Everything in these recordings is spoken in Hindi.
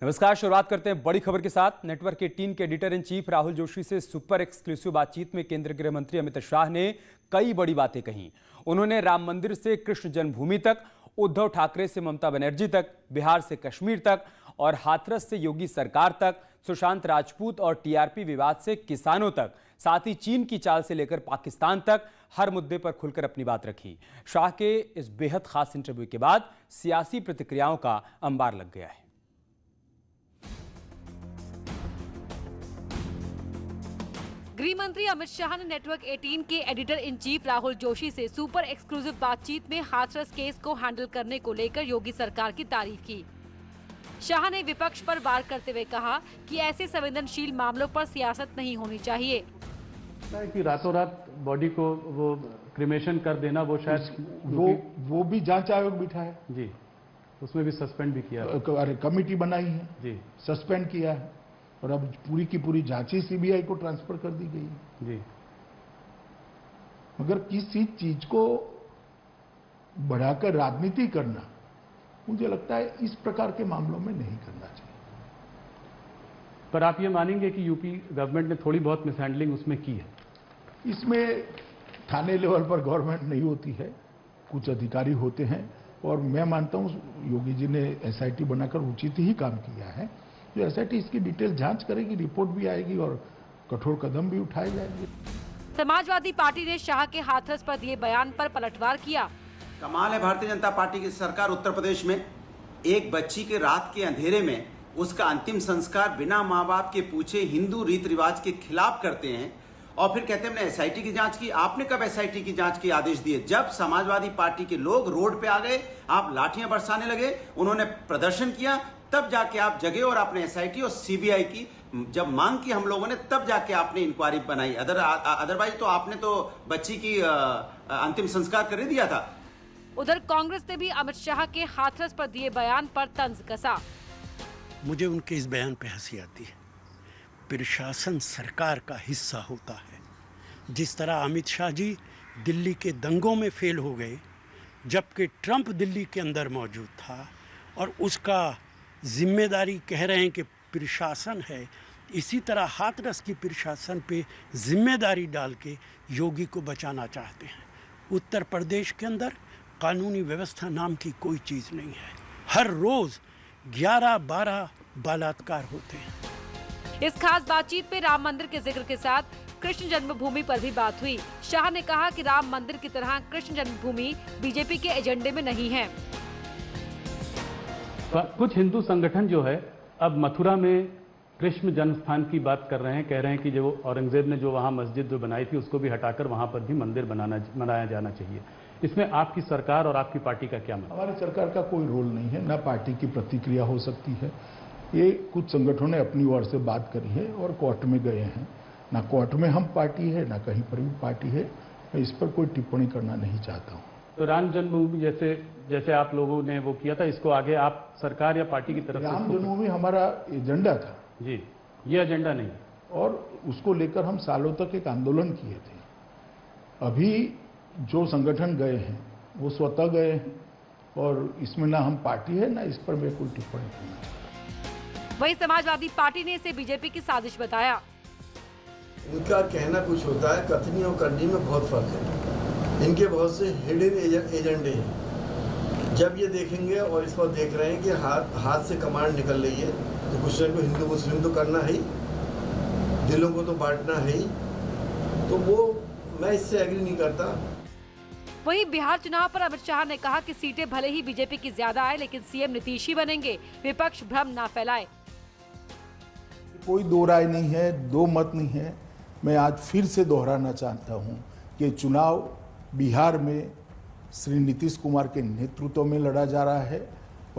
नमस्कार। शुरुआत करते हैं बड़ी खबर के साथ। नेटवर्क 18 के editor in chief Rahul Joshi से सुपर एक्सक्लूसिव बातचीत में केंद्रीय गृह मंत्री अमित शाह ने कई बड़ी बातें कही। उन्होंने राम मंदिर से कृष्ण जन्मभूमि तक, उद्धव ठाकरे से ममता बनर्जी तक, बिहार से कश्मीर तक और हाथरस से योगी सरकार तक, सुशांत राजपूत और टीआरपी विवाद से किसानों तक, साथ ही चीन की चाल से लेकर पाकिस्तान तक हर मुद्दे पर खुलकर अपनी बात रखी। शाह के इस बेहद खास इंटरव्यू के बाद सियासी प्रतिक्रियाओं का अंबार लग गया है। गृह मंत्री अमित शाह ने नेटवर्क 18 के editor in chief Rahul Joshi से सुपर एक्सक्लूसिव बातचीत में हाथरस केस को हैंडल करने को लेकर योगी सरकार की तारीफ की। शाह ने विपक्ष पर वार करते हुए कहा कि ऐसे संवेदनशील मामलों पर सियासत नहीं होनी चाहिए। कि रातों रात बॉडी को वो क्रिमेशन कर देना, वो शायद वो भी जांच आयोग बिठा है जी, उसमें भी सस्पेंड भी किया, कमेटी बनाई है जी, सस्पेंड किया है और अब पूरी की पूरी जांच ही सीबीआई को ट्रांसफर कर दी गई है जी। मगर किसी चीज को बढ़ाकर राजनीति करना मुझे लगता है इस प्रकार के मामलों में नहीं करना चाहिए। पर आप ये मानेंगे कि यूपी गवर्नमेंट ने थोड़ी बहुत मिसहैंडलिंग उसमें की है? इसमें थाने लेवल पर गवर्नमेंट नहीं होती है, कुछ अधिकारी होते हैं और मैं मानता हूं योगी जी ने एसआईटी बनाकर उचित ही काम किया है। जो एसआईटी इसकी डिटेल जांच करेगी, रिपोर्ट भी आएगी और कठोर कदम भी उठाए जाएंगे। समाजवादी पार्टी ने शाह के हाथरस पर दिए बयान पर पलटवार किया। कमाल है भारतीय जनता पार्टी की सरकार उत्तर प्रदेश में एक बच्ची के रात के अंधेरे में उसका अंतिम संस्कार बिना माँ बाप के पूछे हिंदू रीति रिवाज के खिलाफ करते हैं और फिर कहते हैं हमने एसआईटी की जांच की। आपने कब एसआईटी की जांच के आदेश दिए? जब समाजवादी पार्टी के लोग रोड पे आ गए, आप लाठियां बरसाने लगे, उन्होंने प्रदर्शन किया, तब जाके आप जगे और आपने एसआईटी और सीबीआई की जब मांग की हम लोगों ने, तब जाके आपने इंक्वायरी बनाई। अदरवाइज तो आपने तो बच्ची की अंतिम संस्कार कर ही दिया था। उधर कांग्रेस ने भी अमित शाह के हाथरस पर दिए बयान पर तंज कसा। मुझे उनके इस बयान पे हंसी आती है। प्रशासन सरकार का हिस्सा होता है। जिस तरह अमित शाह जी दिल्ली के दंगों में फेल हो गए जबकि ट्रंप दिल्ली के अंदर मौजूद था और उसका जिम्मेदारी कह रहे हैं कि प्रशासन है, इसी तरह हाथरस की प्रशासन पे जिम्मेदारी डाल के योगी को बचाना चाहते हैं। उत्तर प्रदेश के अंदर कानूनी व्यवस्था नाम की कोई चीज़ नहीं है। हर रोज़ 11-12 बलात्कार होते हैं। इस खास बातचीत में राम मंदिर के जिक्र के साथ कृष्ण जन्मभूमि पर भी बात हुई। शाह ने कहा कि राम मंदिर की तरह कृष्ण जन्मभूमि बीजेपी के एजेंडे में नहीं है। कुछ हिंदू संगठन जो है अब मथुरा में कृष्ण जन्म स्थान की बात कर रहे हैं, कह रहे हैं कि जो औरंगजेब ने जो वहां मस्जिद जो बनाई थी उसको भी हटाकर वहां पर भी मंदिर बनाया जाना चाहिए। इसमें आपकी सरकार और आपकी पार्टी का क्या मतलब? हमारी सरकार का कोई रोल नहीं है, ना पार्टी की प्रतिक्रिया हो सकती है। ये कुछ संगठनों ने अपनी ओर से बात करी है और कोर्ट में गए हैं। ना कोर्ट में हम पार्टी है, ना कहीं पर भी पार्टी है। मैं इस पर कोई टिप्पणी करना नहीं चाहता हूँ। तो राम जन्मभूमि जैसे आप लोगों ने वो किया था, इसको आगे आप सरकार या पार्टी की तरफ से? राम जन्मभूमि हमारा एजेंडा था जी, ये एजेंडा नहीं और उसको लेकर हम सालों तक एक आंदोलन किए थे। अभी जो संगठन गए हैं वो स्वतः गए हैं और इसमें ना हम पार्टी है, ना इस पर मैं कोई टिप्पणी करना चाहता। वहीं समाजवादी पार्टी ने इसे बीजेपी की साजिश बताया। इनका कहना कुछ होता है, कथनी और करनी में बहुत फर्क है। इनके बहुत से हिडन एजेंडे हैं। जब ये देखेंगे और इस पर देख रहे हैं कि हाथ से कमांड निकल रही है, तो कुछ न कुछ हिंदू मुस्लिम तो करना है ही, दिलों को तो बांटना है ही, तो वो मैं इससे एग्री नहीं करता। वहीं बिहार चुनाव पर अमित शाह ने कहा कि सीटें भले ही बीजेपी की ज्यादा आए, लेकिन सीएम नीतीश ही बनेंगे। विपक्ष भ्रम ना फैलाए। कोई दो राय नहीं है, दो मत नहीं है। मैं आज फिर से दोहराना चाहता हूं कि चुनाव बिहार में श्री नीतीश कुमार के नेतृत्व में लड़ा जा रहा है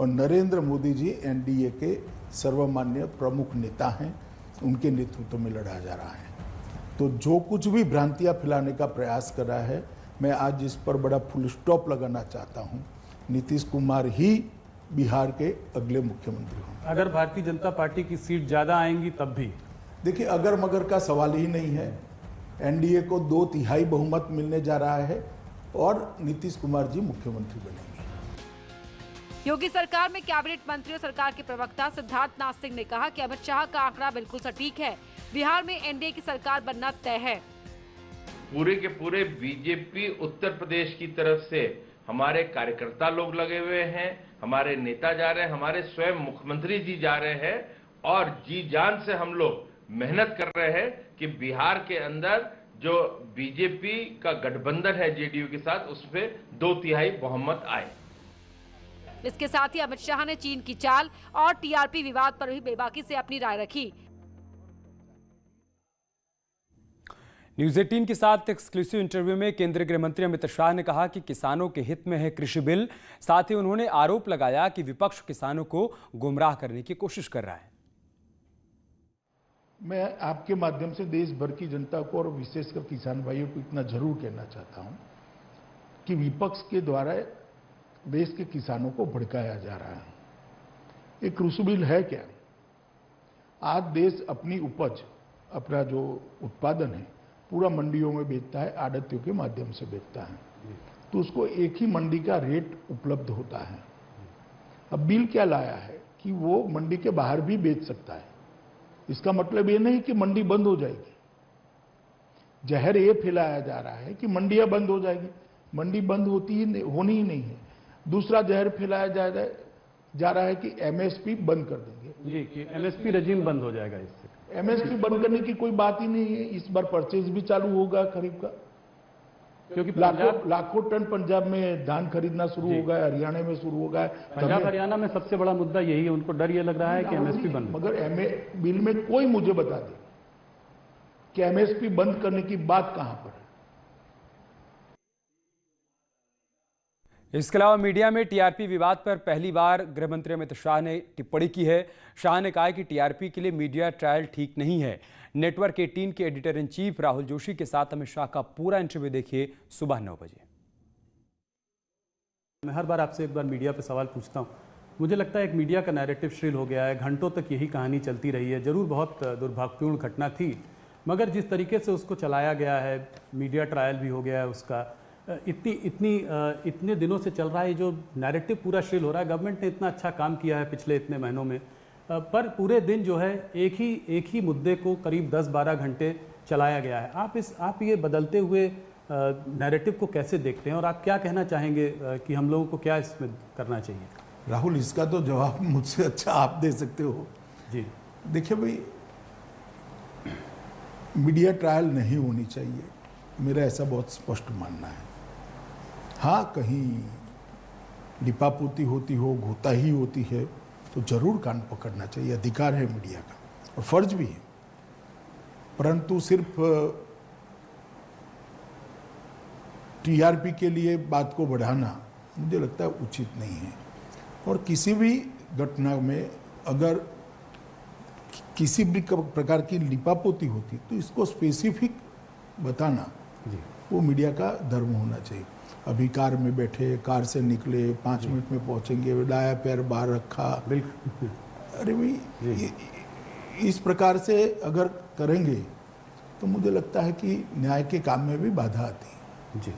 और नरेंद्र मोदी जी एनडीए के सर्वमान्य प्रमुख नेता हैं, उनके नेतृत्व में लड़ा जा रहा है। तो जो कुछ भी भ्रांतियां फैलाने का प्रयास कर रहा है, मैं आज इस पर बड़ा फुल स्टॉप लगाना चाहता हूं। नीतीश कुमार ही बिहार के अगले मुख्यमंत्री होंगे। अगर भारतीय जनता पार्टी की सीट ज्यादा आएंगी तब भी? देखिए, अगर मगर का सवाल ही नहीं है। एनडीए को 2/3 बहुमत मिलने जा रहा है और नीतीश कुमार जी मुख्यमंत्री बनेंगे। योगी सरकार में कैबिनेट मंत्री और सरकार के प्रवक्ता सिद्धार्थनाथ सिंह ने कहा कि अमित शाह का आंकड़ा बिल्कुल सटीक है। बिहार में एनडीए की सरकार बनना तय है। पूरे के पूरे बीजेपी उत्तर प्रदेश की तरफ से हमारे कार्यकर्ता लोग लगे हुए हैं, हमारे नेता जा रहे हैं, हमारे स्वयं मुख्यमंत्री जी जा रहे हैं और जी जान से हम लोग मेहनत कर रहे हैं कि बिहार के अंदर जो बीजेपी का गठबंधन है जेडीयू के साथ, उसमें 2/3 बहुमत आए। इसके साथ ही अमित शाह ने चीन की चाल और टीआरपी विवाद पर भी बेबाकी से अपनी राय रखी। न्यूज 18 के साथ एक्सक्लूसिव इंटरव्यू में केंद्रीय गृह मंत्री अमित शाह ने कहा कि किसानों के हित में है कृषि बिल। साथ ही उन्होंने आरोप लगाया कि विपक्ष किसानों को गुमराह करने की कोशिश कर रहा है। मैं आपके माध्यम से देश भर की जनता को और विशेषकर किसान भाइयों को इतना जरूर कहना चाहता हूं कि विपक्ष के द्वारा देश के किसानों को भड़काया जा रहा है। ये कृषि बिल है क्या? आज देश अपनी उपज, अपना जो उत्पादन है पूरा मंडियों में बेचता है, आड़तियों के माध्यम से बेचता है, तो उसको एक ही मंडी का रेट उपलब्ध होता है। अब बिल क्या लाया है कि वो मंडी के बाहर भी बेच सकता है। इसका मतलब ये नहीं कि मंडी बंद हो जाएगी। जहर ये फैलाया जा रहा है कि मंडियां बंद हो जाएगी। मंडी बंद होनी ही नहीं है। दूसरा जहर फैलाया जा रहा है कि एमएसपी बंद कर देंगे। जी, कि एमएसपी रजीम बंद हो जाएगा इससे। एमएसपी बंद करने की कोई बात ही नहीं है। इस बार परचेज भी चालू होगा खरीफ का, क्योंकि लाखों टन पंजाब में धान खरीदना शुरू हो गया, हरियाणा में शुरू हो गया। पंजाब हरियाणा में सबसे बड़ा मुद्दा यही है। उनको डर ये लग रहा है कि एमएसपी बंद, मगर बिल में कोई मुझे बता दे कि एमएसपी बंद करने की बात कहां पर है। इसके अलावा मीडिया में टीआरपी विवाद पर पहली बार गृह मंत्री अमित शाह ने टिप्पणी की है। शाह ने कहा कि टीआरपी के लिए मीडिया ट्रायल ठीक नहीं है। नेटवर्क 18 के editor in chief Rahul Joshi के साथ अमित शाह का पूरा इंटरव्यू देखिए सुबह 9 बजे। मैं हर बार आपसे एक बार मीडिया पर सवाल पूछता हूं। मुझे लगता है एक मीडिया का नैरेटिव श्रील हो गया है। घंटों तक यही कहानी चलती रही है। जरूर बहुत दुर्भाग्यपूर्ण घटना थी, मगर जिस तरीके से उसको चलाया गया है, मीडिया ट्रायल भी हो गया है उसका, इतने दिनों से चल रहा है जो नैरेटिव पूरा श्रील हो रहा है। गवर्नमेंट ने इतना अच्छा काम किया है पिछले इतने महीनों में, पर पूरे दिन जो है एक ही मुद्दे को करीब 10-12 घंटे चलाया गया है। आप ये बदलते हुए नैरेटिव को कैसे देखते हैं और आप क्या कहना चाहेंगे कि हम लोगों को क्या इसमें करना चाहिए? राहुल, इसका तो जवाब मुझसे अच्छा आप दे सकते हो। जी देखिए भाई, मीडिया ट्रायल नहीं होनी चाहिए, मेरा ऐसा बहुत स्पष्ट मानना है। हाँ, कहीं लिपापोती होती हो, घोताही होती है तो जरूर कान पकड़ना चाहिए, अधिकार है मीडिया का और फर्ज भी है। परंतु सिर्फ टीआरपी के लिए बात को बढ़ाना मुझे लगता है उचित नहीं है। और किसी भी घटना में अगर किसी भी प्रकार की लिपापोती होती तो इसको स्पेसिफिक बताना वो मीडिया का धर्म होना चाहिए। अभी कार में बैठे, कार से निकले, 5 मिनट में पहुंचेंगे, दाया पैर बाहर रखा, बिल्कुल। अरे भाई, इस प्रकार से अगर करेंगे तो मुझे लगता है कि न्याय के काम में भी बाधा आती है। जी।